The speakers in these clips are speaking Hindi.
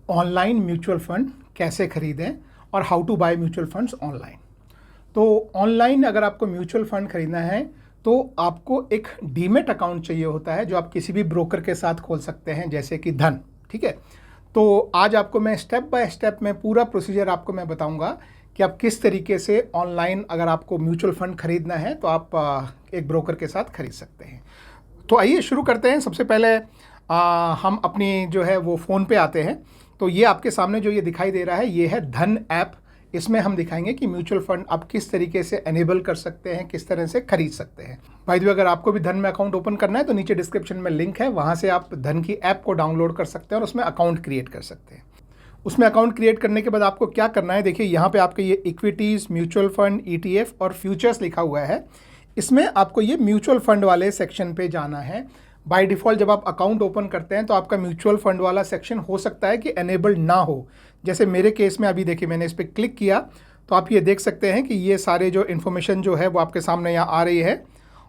ऑनलाइन म्यूचुअल फंड कैसे खरीदें और how to buy mutual funds online. तो ऑनलाइन अगर आपको म्यूचुअल फंड खरीदना है तो आपको एक डीमेट अकाउंट चाहिए होता है जो आप किसी भी ब्रोकर के साथ खोल सकते हैं, जैसे कि धन। ठीक है, तो आज आपको मैं स्टेप बाय स्टेप में पूरा प्रोसीजर आपको मैं बताऊंगा कि आप किस तरीके से ऑनलाइन अगर आपको म्यूचुअल फंड खरीदना है तो आप एक ब्रोकर के साथ खरीद सकते हैं। तो आइए शुरू करते हैं। सबसे पहले हम अपनी जो है वो फ़ोन पे आते हैं। तो ये आपके सामने जो ये दिखाई दे रहा है ये है धन ऐप। इसमें हम दिखाएंगे कि म्यूचुअल फंड आप किस तरीके से एनेबल कर सकते हैं, किस तरह से खरीद सकते हैं। बाय द वे, अगर आपको भी धन में अकाउंट ओपन करना है तो नीचे डिस्क्रिप्शन में लिंक है, वहाँ से आप धन की ऐप को डाउनलोड कर सकते हैं और उसमें अकाउंट क्रिएट कर सकते हैं। उसमें अकाउंट क्रिएट करने के बाद आपको क्या करना है, देखिए यहाँ पे आपके ये इक्विटीज़, म्यूचुअल फंड, ETF और फ्यूचर्स लिखा हुआ है। इसमें आपको ये म्यूचुअल फंड वाले सेक्शन पे जाना है। बाय डिफ़ॉल्ट जब आप अकाउंट ओपन करते हैं तो आपका म्यूचुअल फंड वाला सेक्शन हो सकता है कि एनेबल्ड ना हो। जैसे मेरे केस में अभी देखिए मैंने इस पर क्लिक किया तो आप ये देख सकते हैं कि ये सारे जो इन्फॉर्मेशन जो है वो आपके सामने यहाँ आ रही है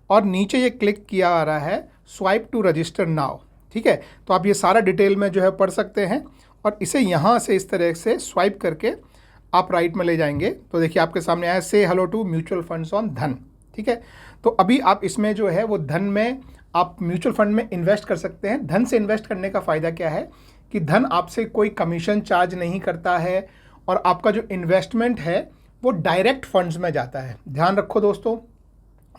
और नीचे ये क्लिक किया आ रहा है स्वाइप टू रजिस्टर नाउ। ठीक है, तो आप ये सारा डिटेल में जो है पढ़ सकते हैं और इसे यहाँ से इस तरह से स्वाइप करके आप राइट में ले जाएंगे तो देखिए आपके सामने आया से hello to mutual funds on Dhan. ठीक है, तो अभी आप इसमें जो है वो धन में आप म्यूचुअल फंड में इन्वेस्ट कर सकते हैं। धन से इन्वेस्ट करने का फ़ायदा क्या है कि धन आपसे कोई कमीशन चार्ज नहीं करता है और आपका जो इन्वेस्टमेंट है वो डायरेक्ट फंड्स में जाता है। ध्यान रखो दोस्तों,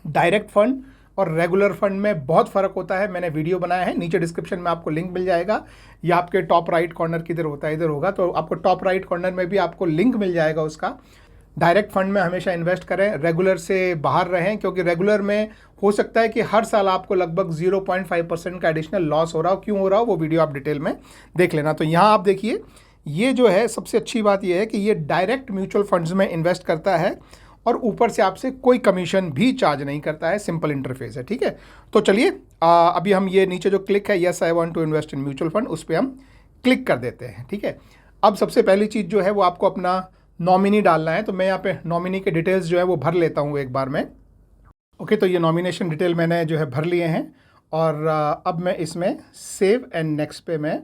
डायरेक्ट फंड और रेगुलर फंड में बहुत फ़र्क होता है। मैंने वीडियो बनाया है, नीचे डिस्क्रिप्शन में आपको लिंक मिल जाएगा या आपके टॉप राइट कॉर्नर किधर होता है, इधर होगा तो आपको टॉप राइट कॉर्नर में भी आपको लिंक मिल जाएगा उसका। डायरेक्ट फंड में हमेशा इन्वेस्ट करें, रेगुलर से बाहर रहें, क्योंकि रेगुलर में हो सकता है कि हर साल आपको लगभग 0.5% का एडिशनल लॉस हो रहा हो। क्यों हो रहा हो वो वीडियो आप डिटेल में देख लेना। तो यहाँ आप देखिए ये जो है सबसे अच्छी बात ये है कि ये डायरेक्ट म्यूचुअल फंड्स में इन्वेस्ट करता है और ऊपर से आपसे कोई कमीशन भी चार्ज नहीं करता है। सिंपल इंटरफेस है। ठीक है, तो चलिए अभी हम ये नीचे जो क्लिक है yes I want to invest in mutual fund, उस पर हम क्लिक कर देते हैं। ठीक है, अब सबसे पहली चीज़ जो है वो आपको अपना नॉमिनी डालना है। तो मैं यहाँ पे नॉमिनी के डिटेल्स जो है वो भर लेता हूँ एक बार में। ओके, तो ये नॉमिनेशन डिटेल मैंने जो है भर लिए हैं और अब मैं इसमें सेव एंड नेक्स्ट पे मैं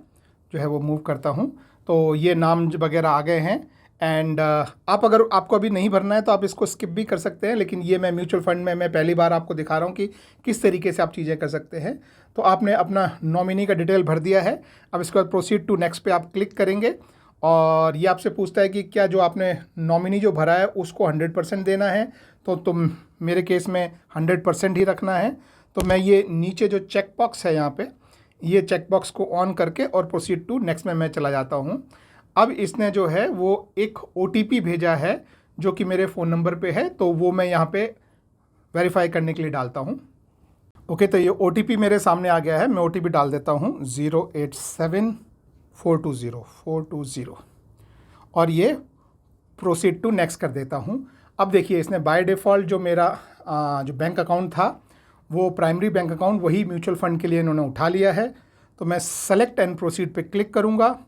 जो है वो मूव करता हूँ। तो ये नाम वगैरह आ गए हैं एंड आप अगर आपको अभी नहीं भरना है तो आप इसको स्किप भी कर सकते हैं, लेकिन ये मैं म्यूचुअल फंड में मैं पहली बार आपको दिखा रहा हूँ कि किस तरीके से आप चीज़ें कर सकते हैं। तो आपने अपना नॉमिनी का डिटेल भर दिया है। अब इसके बाद प्रोसीड टू नेक्स्ट पे आप क्लिक करेंगे और ये आपसे पूछता है कि क्या जो आपने नॉमिनी जो भरा है उसको 100% देना है। तो तुम मेरे केस में 100% ही रखना है। तो मैं ये नीचे जो चेक बॉक्स है यहाँ पे, ये चेक बॉक्स को ऑन करके और प्रोसीड टू नेक्स्ट में मैं चला जाता हूँ। अब इसने जो है वो एक OTP भेजा है जो कि मेरे फ़ोन नंबर पे है, तो वो मैं यहाँ पे वेरीफाई करने के लिए डालता हूँ। ओके, तो ये OTP मेरे सामने आ गया है। मैं OTP डाल देता हूँ 087420 और ये प्रोसीड टू नेक्स्ट कर देता हूँ। अब देखिए इसने बाय डिफ़ॉल्ट जो मेरा जो बैंक अकाउंट था वो प्राइमरी बैंक अकाउंट वही म्यूचुअल फंड के लिए इन्होंने उठा लिया है। तो मैं सेलेक्ट एंड प्रोसीड पे क्लिक करूँगा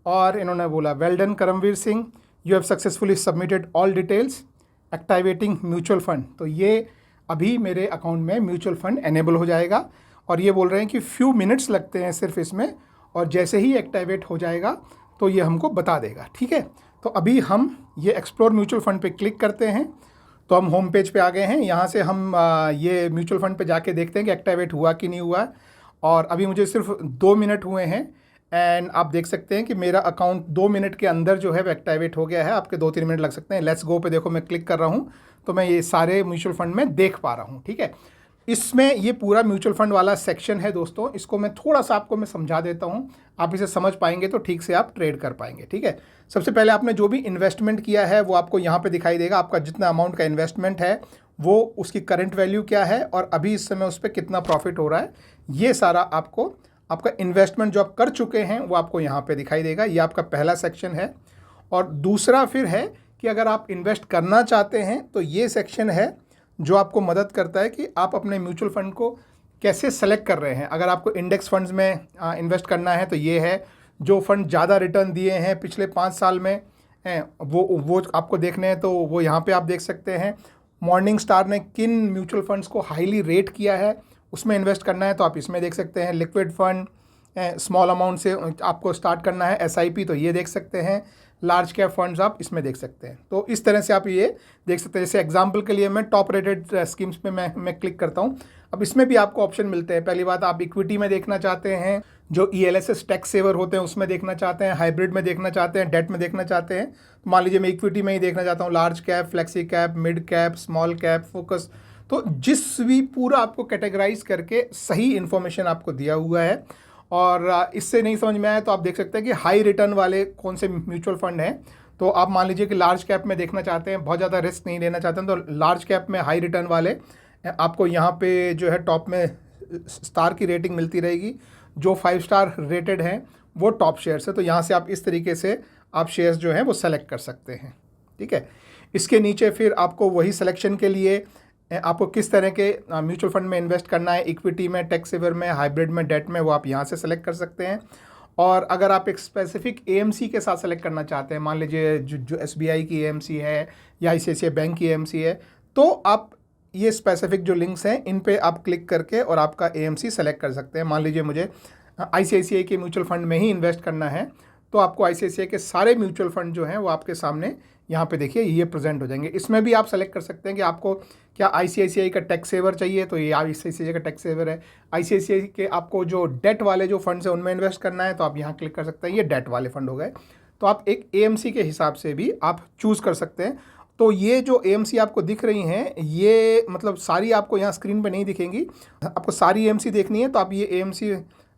और इन्होंने बोला well done Karamvir Singh, you have successfully submitted all details activating mutual fund. तो ये अभी मेरे अकाउंट में म्यूचुअल फंड एनेबल हो जाएगा और ये बोल रहे हैं कि फ्यू मिनट्स लगते हैं सिर्फ इसमें, और जैसे ही एक्टिवेट हो जाएगा तो ये हमको बता देगा। ठीक है, तो अभी हम ये एक्सप्लोर म्यूचुअल फंड पे क्लिक करते हैं। तो हम होम पेज पे आ गए हैं। यहाँ से हम ये म्यूचुअल फंड पे जाके देखते हैं कि एक्टिवेट हुआ कि नहीं हुआ। और अभी मुझे सिर्फ 2 मिनट हुए हैं एंड आप देख सकते हैं कि मेरा अकाउंट 2 मिनट के अंदर जो है वो एक्टिवेट हो गया है। आपके 2-3 मिनट लग सकते हैं। लेट्स गो पे देखो मैं क्लिक कर रहा हूँ तो मैं ये सारे म्यूचुअल फंड में देख पा रहा हूँ। ठीक है, इसमें ये पूरा म्यूचुअल फंड वाला सेक्शन है दोस्तों। इसको मैं थोड़ा सा आपको मैं समझा देता हूँ, आप इसे समझ पाएंगे तो ठीक से आप ट्रेड कर पाएंगे। ठीक है, सबसे पहले आपने जो भी इन्वेस्टमेंट किया है वो आपको यहाँ पे दिखाई देगा। आपका जितना अमाउंट का इन्वेस्टमेंट है वो उसकी करंट वैल्यू क्या है और अभी इस समय उस पर कितना प्रॉफिट हो रहा है, ये सारा आपको आपका इन्वेस्टमेंट जो आप कर चुके हैं वो आपको यहाँ पे दिखाई देगा। ये आपका पहला सेक्शन है। और दूसरा फिर है कि अगर आप इन्वेस्ट करना चाहते हैं तो ये सेक्शन है जो आपको मदद करता है कि आप अपने म्यूचुअल फंड को कैसे सेलेक्ट कर रहे हैं। अगर आपको इंडेक्स फंड्स में इन्वेस्ट करना है तो ये है, जो फंड ज़्यादा रिटर्न दिए हैं पिछले 5 साल में हैं वो आपको देखने हैं तो वो यहाँ पे आप देख सकते हैं। मॉर्निंग स्टार ने किन म्यूचुअल फंड्स को हाईली रेट किया है उसमें इन्वेस्ट करना है तो आप इसमें देख सकते हैं। लिक्विड फंड, स्मॉल अमाउंट से आपको स्टार्ट करना है SIP तो ये देख सकते हैं, लार्ज कैप फंड्स आप इसमें देख सकते हैं। तो इस तरह से आप ये देख सकते हैं। जैसे एग्जांपल के लिए मैं टॉप रेटेड स्कीम्स पे मैं क्लिक करता हूँ। अब इसमें भी आपको ऑप्शन मिलते हैं। पहली बात, आप इक्विटी में देखना चाहते हैं, जो ELSS टैक्स सेवर होते हैं उसमें देखना चाहते हैं, हाइब्रिड में देखना चाहते हैं, डेट में देखना चाहते हैं। तो मान लीजिए मैं इक्विटी में ही देखना चाहता हूँ, large cap, flexi cap, mid cap, small cap, focus. तो जिस भी पूरा आपको कैटेगराइज करके सही इन्फॉर्मेशन आपको दिया हुआ है। और इससे नहीं समझ में आया तो आप देख सकते हैं कि हाई रिटर्न वाले कौन से म्यूचुअल फंड हैं। तो आप मान लीजिए कि लार्ज कैप में देखना चाहते हैं, बहुत ज़्यादा रिस्क नहीं लेना चाहते हैं, तो लार्ज कैप में हाई रिटर्न वाले आपको यहाँ पे जो है टॉप में स्टार की रेटिंग मिलती रहेगी। जो 5 स्टार रेटेड हैं वो टॉप शेयर्स है। तो यहाँ से आप इस तरीके से आप शेयर्स जो हैं वो सेलेक्ट कर सकते हैं। ठीक है, इसके नीचे फिर आपको वही सिलेक्शन के लिए आपको किस तरह के म्यूचुअल फंड में इन्वेस्ट करना है, इक्विटी में, टैक्स सेवर में, हाइब्रिड में, डेट में, वो आप यहाँ से सेलेक्ट कर सकते हैं। और अगर आप एक स्पेसिफिक AMC के साथ सेलेक्ट करना चाहते हैं, मान लीजिए जो SBI की AMC है या ICICI बैंक की AMC है, तो आप ये स्पेसिफिक जो लिंक्स हैं इन पे आप क्लिक करके और आपका AMC सेलेक्ट कर सकते हैं। मान लीजिए मुझे ICICI के म्यूचुअल फंड में ही इन्वेस्ट करना है, तो आपको ICICI के सारे म्यूचुअल फंड जो हैं वो आपके सामने यहाँ पे देखिए ये प्रेजेंट हो जाएंगे। इसमें भी आप सेलेक्ट कर सकते हैं कि आपको क्या ICICI का टैक्स सेवर चाहिए, तो ये ICICI का टैक्स सेवर है। ICICI के आपको जो डेट वाले जो फंड्स हैं उनमें इन्वेस्ट करना है, तो आप यहाँ क्लिक कर सकते हैं, ये डेट वाले फंड हो गए। तो आप एक AMC के हिसाब से भी आप चूज़ कर सकते हैं। तो ये जो AMC आपको दिख रही हैं, ये मतलब सारी आपको यहाँ स्क्रीन पे नहीं दिखेंगी। आपको सारी AMC देखनी है तो आप ये AMC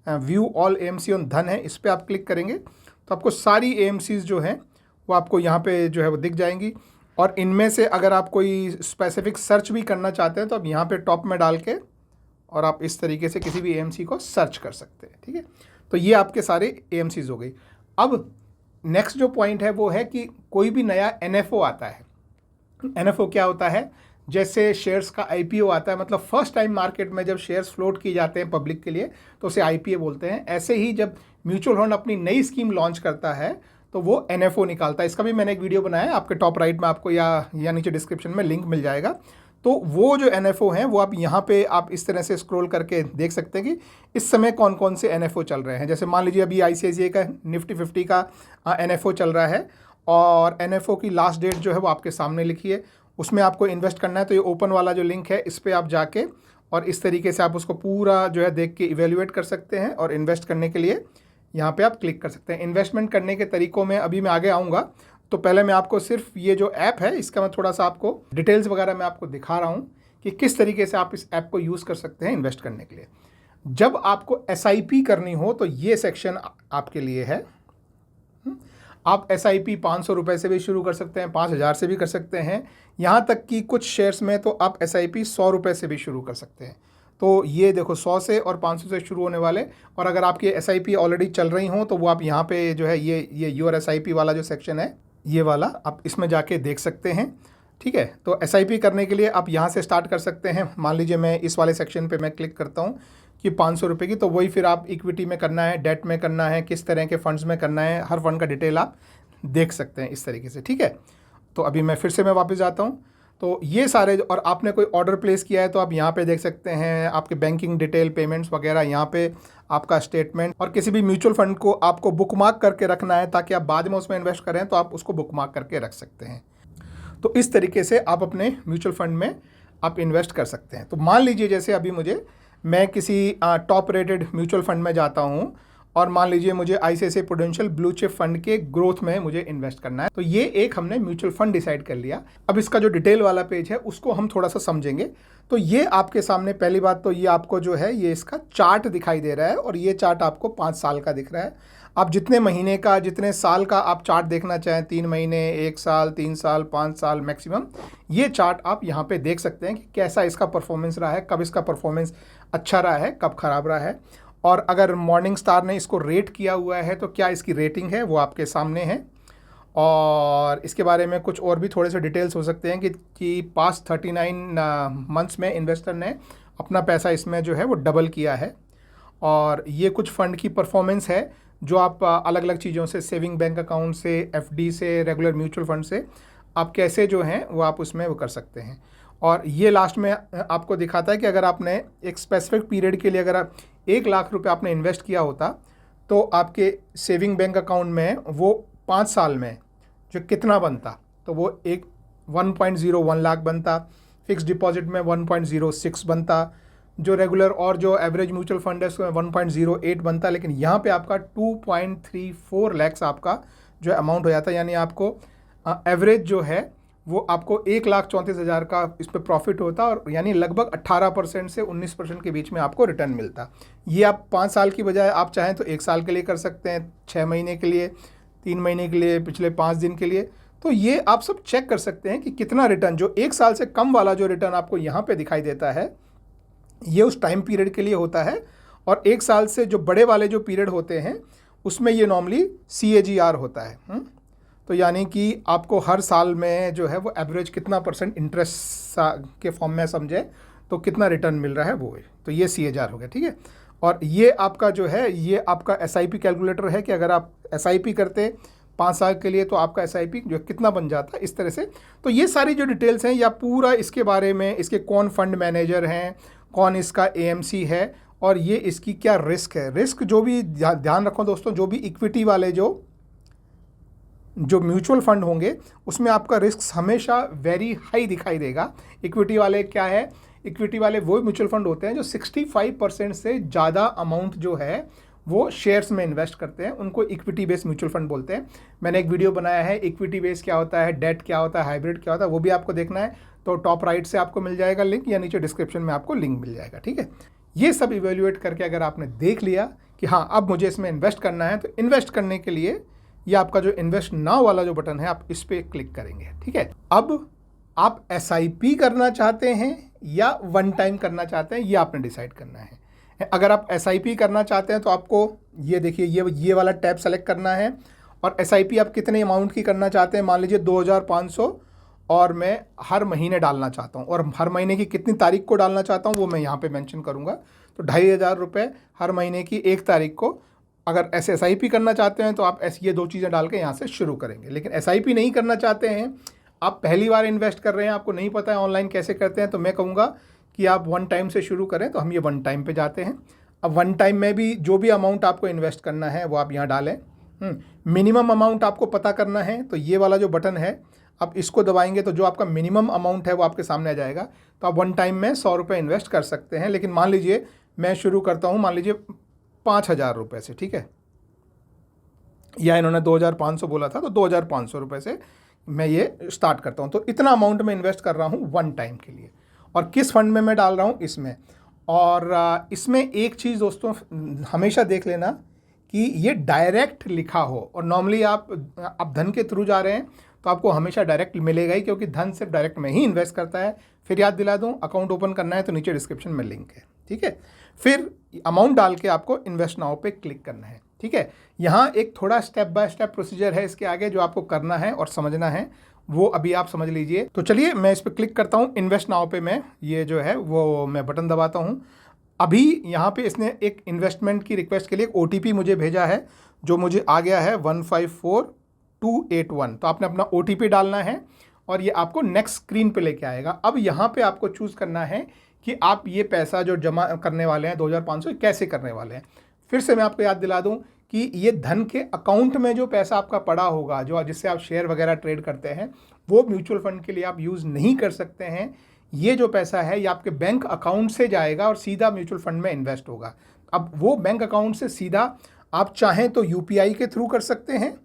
view all AMC on धन है, इस पर आप क्लिक करेंगे तो आपको सारी AMCs जो हैं वो आपको यहाँ पे जो है वो दिख जाएंगी। और इनमें से अगर आप कोई स्पेसिफिक सर्च भी करना चाहते हैं तो आप यहाँ पे टॉप में डाल के और आप इस तरीके से किसी भी AMC को सर्च कर सकते हैं। ठीक है, तो ये आपके सारे AMCs हो गई। अब नेक्स्ट जो पॉइंट है वो है कि कोई भी नया NFO आता है। NFO क्या होता है? जैसे शेयर्स का IPO आता है, मतलब फर्स्ट टाइम मार्केट में जब शेयर्स फ्लोट किए जाते हैं पब्लिक के लिए तो उसे IPO बोलते हैं। ऐसे ही जब म्यूचुअल फंड अपनी नई स्कीम लॉन्च करता है तो वो NFO निकालता है। इसका भी मैंने एक वीडियो बनाया है, आपके टॉप राइट में आपको या नीचे डिस्क्रिप्शन में लिंक मिल जाएगा। तो वो जो NFO हैं वो आप यहाँ पे आप इस तरह से स्क्रॉल करके देख सकते हैं कि इस समय कौन कौन से NFO चल रहे हैं। जैसे मान लीजिए अभी ICICI का निफ्टी 50 का NFO चल रहा है और NFO की लास्ट डेट जो है वो आपके सामने लिखी है। उसमें आपको इन्वेस्ट करना है तो ये ओपन वाला जो लिंक है इस पर आप जाके और इस तरीके से आप उसको पूरा जो है देख के इवेल्युएट कर सकते हैं और इन्वेस्ट करने के लिए यहाँ पे आप क्लिक कर सकते हैं। इन्वेस्टमेंट करने के तरीक़ों में अभी मैं आगे आऊँगा, तो पहले मैं आपको सिर्फ ये जो ऐप है इसका मैं थोड़ा सा आपको डिटेल्स वगैरह मैं आपको दिखा रहा हूँ कि किस तरीके से आप इस ऐप को यूज़ कर सकते हैं इन्वेस्ट करने के लिए। जब आपको SIP करनी हो तो ये सेक्शन आपके लिए है। आप SIP 500 रुपये से भी शुरू कर सकते हैं, 5000 से भी कर सकते हैं, यहाँ तक कि कुछ शेयर्स में तो आप SIP 100 रुपये से भी शुरू कर सकते हैं। तो ये देखो 100 से और 500 से शुरू होने वाले, और अगर आपकी SIP ऑलरेडी चल रही हों तो वो आप यहाँ पे जो है ये योर SIP वाला जो सेक्शन है ये वाला आप इसमें जाके देख सकते हैं। ठीक है, तो SIP करने के लिए आप यहाँ से स्टार्ट कर सकते हैं। मान लीजिए मैं इस वाले सेक्शन पे मैं क्लिक करता हूँ कि 500 रुपये की, तो वही फिर आप इक्विटी में करना है, डेट में करना है, किस तरह के फंड्स में करना है, हर फंड का डिटेल आप देख सकते हैं इस तरीके से। ठीक है, तो अभी मैं फिर से मैं वापस जाता हूँ। तो ये सारे, और आपने कोई ऑर्डर प्लेस किया है तो आप यहाँ पे देख सकते हैं आपके बैंकिंग डिटेल, पेमेंट्स वगैरह, यहाँ पे आपका स्टेटमेंट, और किसी भी म्यूचुअल फंड को आपको बुकमार्क करके रखना है ताकि आप बाद में उसमें इन्वेस्ट करें तो आप उसको बुकमार्क करके रख सकते हैं। तो इस तरीके से आप अपने म्यूचुअल फंड में आप इन्वेस्ट कर सकते हैं। तो मान लीजिए जैसे अभी मैं किसी टॉप रेटेड म्यूचुअल फंड में जाता हूँ और मान लीजिए मुझे ICICI prudential blue chip fund के ग्रोथ में मुझे इन्वेस्ट करना है, तो ये एक हमने म्यूचुअल फंड डिसाइड कर लिया। अब इसका जो डिटेल वाला पेज है उसको हम थोड़ा सा समझेंगे। तो ये आपके सामने पहली बात तो ये आपको जो है ये इसका चार्ट दिखाई दे रहा है, और ये चार्ट आपको 5 साल का दिख रहा है। आप जितने महीने का, जितने साल का आप चार्ट देखना चाहें, 3 महीने, 1 साल, 3 साल, 5 साल मैक्सिमम, ये चार्ट आप यहाँ पे देख सकते हैं कि कैसा इसका परफॉर्मेंस रहा है, कब इसका परफॉर्मेंस अच्छा रहा है, कब खराब रहा है। और अगर मॉर्निंग स्टार ने इसको रेट किया हुआ है तो क्या इसकी रेटिंग है वो आपके सामने है। और इसके बारे में कुछ और भी थोड़े से डिटेल्स हो सकते हैं कि पास्ट 39 मंथ्स में इन्वेस्टर ने अपना पैसा इसमें जो है वो डबल किया है। और ये कुछ फ़ंड की परफॉर्मेंस है जो आप अलग अलग चीज़ों से, सेविंग बैंक अकाउंट से, FD से, रेगुलर म्यूचुअल फंड से आप कैसे जो हैं वो आप उसमें वो कर सकते हैं। और ये लास्ट में आपको दिखाता है कि अगर आपने एक स्पेसिफिक पीरियड के लिए अगर आप 1 लाख रुपए आपने इन्वेस्ट किया होता तो आपके सेविंग बैंक अकाउंट में वो 5 साल में जो कितना बनता, तो वो एक 1.01 लाख बनता, फिक्स डिपॉजिट में 1.06 बनता, जो रेगुलर और जो एवरेज म्यूचुअल फंड है उसमें 1.08 बनता, लेकिन यहाँ पे आपका 2.34 लैक्स आपका जो अमाउंट हो जाता है। यानी आपको एवरेज जो है वो आपको 1,34,000 का इस पर प्रॉफिट होता, और यानी लगभग 18% से 19% के बीच में आपको रिटर्न मिलता। ये आप 5 साल की बजाय आप चाहें तो 1 साल के लिए कर सकते हैं, 6 महीने के लिए, 3 महीने के लिए, पिछले 5 दिन के लिए। तो ये आप सब चेक कर सकते हैं कि कितना रिटर्न, जो 1 साल से कम वाला जो रिटर्न आपको यहाँ पे दिखाई देता है ये उस टाइम पीरियड के लिए होता है, और 1 साल से जो बड़े वाले जो पीरियड होते हैं उसमें ये नॉर्मली CAGR होता है। तो यानी कि आपको हर साल में जो है वो एवरेज कितना % इंटरेस्ट के फॉर्म में समझे तो कितना रिटर्न मिल रहा है वो है, तो ये CAGR हो गया, ठीक है। और ये आपका जो है ये आपका SIP कैलकुलेटर है कि अगर आप SIP करते 5 साल के लिए तो आपका SIP जो कितना बन जाता है, इस तरह से। तो ये सारी जो डिटेल्स हैं या पूरा इसके बारे में, इसके कौन फंड मैनेजर हैं, कौन इसका AMC है, और ये इसकी क्या रिस्क है। रिस्क जो भी ध्यान रखो दोस्तों, जो भी इक्विटी वाले जो म्यूचुअल फंड होंगे उसमें आपका रिस्क हमेशा वेरी हाई दिखाई देगा। इक्विटी वाले क्या है, इक्विटी वाले वो म्यूचुअल फंड होते हैं जो 65% से ज़्यादा अमाउंट जो है वो शेयर्स में इन्वेस्ट करते हैं, उनको इक्विटी बेस्ड म्यूचुअल फंड बोलते हैं। मैंने एक वीडियो बनाया है इक्विटी बेस्ड क्या होता है, डेट क्या होता है, हाइब्रिड क्या होता है, वो भी आपको देखना है तो टॉप राइट से आपको मिल जाएगा लिंक, या नीचे डिस्क्रिप्शन में आपको लिंक मिल जाएगा, ठीक है। ये सब इवेल्युएट करके अगर आपने देख लिया कि हाँ अब मुझे इसमें इन्वेस्ट करना है, तो इन्वेस्ट करने के लिए ये आपका जो इन्वेस्ट नाउ वाला जो बटन है आप इस पर क्लिक करेंगे, ठीक है। अब आप SIP करना चाहते हैं या वन टाइम करना चाहते हैं, ये आपने डिसाइड करना है। अगर आप SIP करना चाहते हैं तो आपको ये देखिए ये वाला टैब सेलेक्ट करना है, और SIP आप कितने अमाउंट की करना चाहते हैं, मान लीजिए 2,500, और मैं हर महीने डालना चाहता हूँ, और हर महीने की कितनी तारीख को डालना चाहता हूँ वो मैं यहाँ पे मेंशन करूँगा। तो 2,500 रुपये हर महीने की 1 तारीख को अगर ऐसे SIP करना चाहते हैं तो आप ये 2 चीज़ें डाल के यहाँ से शुरू करेंगे। लेकिन SIP नहीं करना चाहते हैं, आप पहली बार इन्वेस्ट कर रहे हैं, आपको नहीं पता है ऑनलाइन कैसे करते हैं, तो मैं कहूँगा कि आप वन टाइम से शुरू करें। तो हम ये वन टाइम पे जाते हैं। अब वन टाइम में भी जो भी अमाउंट आपको इन्वेस्ट करना है वो आप यहाँ डालें। मिनिमम अमाउंट आपको पता करना है, तो ये वाला जो बटन है आप इसको दबाएंगे तो जो आपका मिनिमम अमाउंट है वो आपके सामने आ जाएगा। तो आप वन टाइम में 100 रुपये इन्वेस्ट कर सकते हैं। लेकिन मान लीजिए मैं शुरू करता हूँ, मान लीजिए 5,000 रुपये से, ठीक है, या इन्होंने 2,500 बोला था तो 2,500 रुपये से मैं ये स्टार्ट करता हूँ। तो इतना अमाउंट में इन्वेस्ट कर रहा हूँ वन टाइम के लिए। और किस फंड में मैं डाल रहा हूँ, इसमें। और इसमें एक चीज़ दोस्तों हमेशा देख लेना कि ये डायरेक्ट लिखा हो, और नॉर्मली आप धन के थ्रू जा रहे हैं तो आपको हमेशा डायरेक्ट मिलेगा ही, क्योंकि धन सिर्फ डायरेक्ट में ही इन्वेस्ट करता है। फिर याद दिला दूँ, अकाउंट ओपन करना है तो नीचे डिस्क्रिप्शन में लिंक है, ठीक है। फिर अमाउंट डाल के आपको इन्वेस्ट नाउ पे क्लिक करना है, ठीक है। यहाँ एक थोड़ा स्टेप बाय स्टेप प्रोसीजर है इसके आगे जो आपको करना है और समझना है, वो अभी आप समझ लीजिए। तो चलिए मैं इस पर क्लिक करता हूँ, इन्वेस्ट नाउ पे मैं ये जो है वो मैं बटन दबाता हूँ। अभी यहाँ पे इसने एक इन्वेस्टमेंट की रिक्वेस्ट के लिए एक OTP मुझे भेजा है, जो मुझे आ गया है 154281। तो आपने अपना OTP डालना है और ये आपको नेक्स्ट स्क्रीन पे लेके आएगा। अब यहाँ पे आपको चूज़ करना है कि आप ये पैसा जो जमा करने वाले हैं 2,500 कैसे करने वाले हैं। फिर से मैं आपको याद दिला दूं कि ये धन के अकाउंट में जो पैसा आपका पड़ा होगा, जो जिससे आप शेयर वगैरह ट्रेड करते हैं, वो म्यूचुअल फंड के लिए आप यूज़ नहीं कर सकते हैं। ये जो पैसा है ये आपके बैंक अकाउंट से जाएगा और सीधा म्यूचुअल फंड में इन्वेस्ट होगा। अब वो बैंक अकाउंट से सीधा आप चाहें तो UPI के थ्रू कर सकते हैं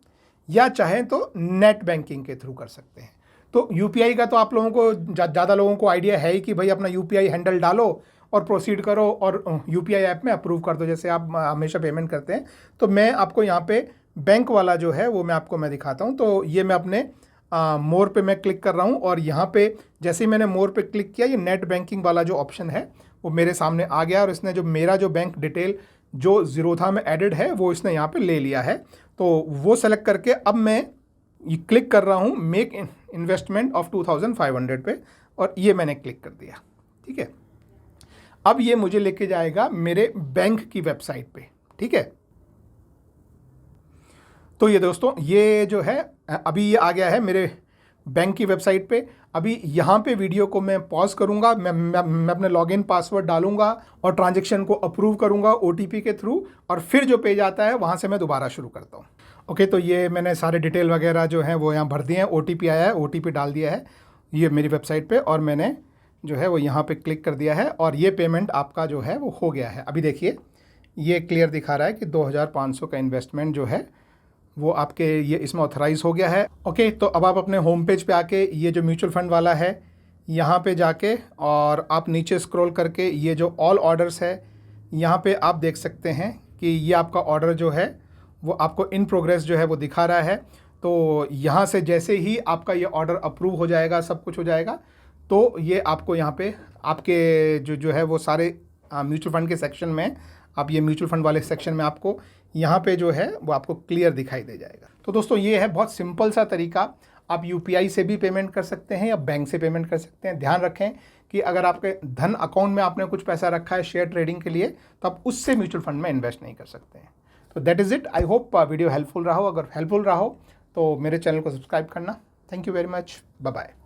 या चाहें तो नेट बैंकिंग के थ्रू कर सकते हैं। तो UPI का तो आप लोगों को ज़्यादा लोगों को आइडिया है ही कि भाई अपना UPI हैंडल डालो और प्रोसीड करो और UPI ऐप में अप्रूव कर दो, जैसे आप हमेशा पेमेंट करते हैं। तो मैं आपको यहाँ पे बैंक वाला जो है वो मैं दिखाता हूँ। तो ये मैं अपने मोर पे मैं क्लिक कर रहा हूँ, और यहाँ पे जैसे ही मैंने मोर पे क्लिक किया, ये नेट बैंकिंग वाला जो ऑप्शन है वो मेरे सामने आ गया, और इसने जो मेरा जो बैंक डिटेल जो ज़ीरोधा में एडिड है वो इसने यहाँ पे ले लिया है। तो वो सेलेक्ट करके अब मैं ये क्लिक कर रहा हूँ मेक इन्वेस्टमेंट ऑफ 2,500 पे, और ये मैंने क्लिक कर दिया, ठीक है। अब ये मुझे लेके जाएगा मेरे बैंक की वेबसाइट पे, ठीक है। तो ये दोस्तों ये जो है अभी ये आ गया है मेरे बैंक की वेबसाइट पे। अभी यहाँ पे वीडियो को मैं पॉज करूँगा, मैं अपने लॉगिन पासवर्ड डालूंगा और ट्रांजेक्शन को अप्रूव करूँगा OTP के थ्रू, और फिर जो पेज आता है वहाँ से मैं दोबारा शुरू करता हूँ। ओके, तो ये मैंने सारे डिटेल वगैरह जो हैं वो यहाँ भर दिए हैं। OTP आया है, OTP डाल दिया है ये मेरी वेबसाइट पे, और मैंने जो है वो यहाँ पे क्लिक कर दिया है, और ये पेमेंट आपका जो है वो हो गया है। अभी देखिए ये क्लियर दिखा रहा है कि 2500 का इन्वेस्टमेंट जो है वो आपके ये इसमें ऑथराइज हो गया है। ओके, तो अब आप अपने होम पेज पे आके ये जो म्यूचुअल फंड वाला है यहाँ पे जाके, और आप नीचे स्क्रॉल करके ये जो ऑल ऑर्डर्स है यहाँ पे आप देख सकते हैं कि ये आपका ऑर्डर जो है वो आपको इन प्रोग्रेस जो है वो दिखा रहा है। तो यहाँ से जैसे ही आपका ये ऑर्डर अप्रूव हो जाएगा, सब कुछ हो जाएगा, तो ये आपको यहाँ पे आपके जो है वो सारे म्यूचुअल फंड के सेक्शन में, आप ये म्यूचुअल फंड वाले सेक्शन में आपको यहाँ पे जो है वो आपको क्लियर दिखाई दे जाएगा। तो दोस्तों ये है बहुत सिंपल सा तरीका। आप UPI से भी पेमेंट कर सकते हैं या बैंक से पेमेंट कर सकते हैं। ध्यान रखें कि अगर आपके धन अकाउंट में आपने कुछ पैसा रखा है शेयर ट्रेडिंग के लिए, तो आप उससे म्यूचुअल फंड में इन्वेस्ट नहीं कर सकते हैं। तो that is it. I hope video helpful रहा हो। अगर हेल्पफुल रहा हो तो मेरे चैनल को सब्सक्राइब करना। Thank you very much. Bye bye.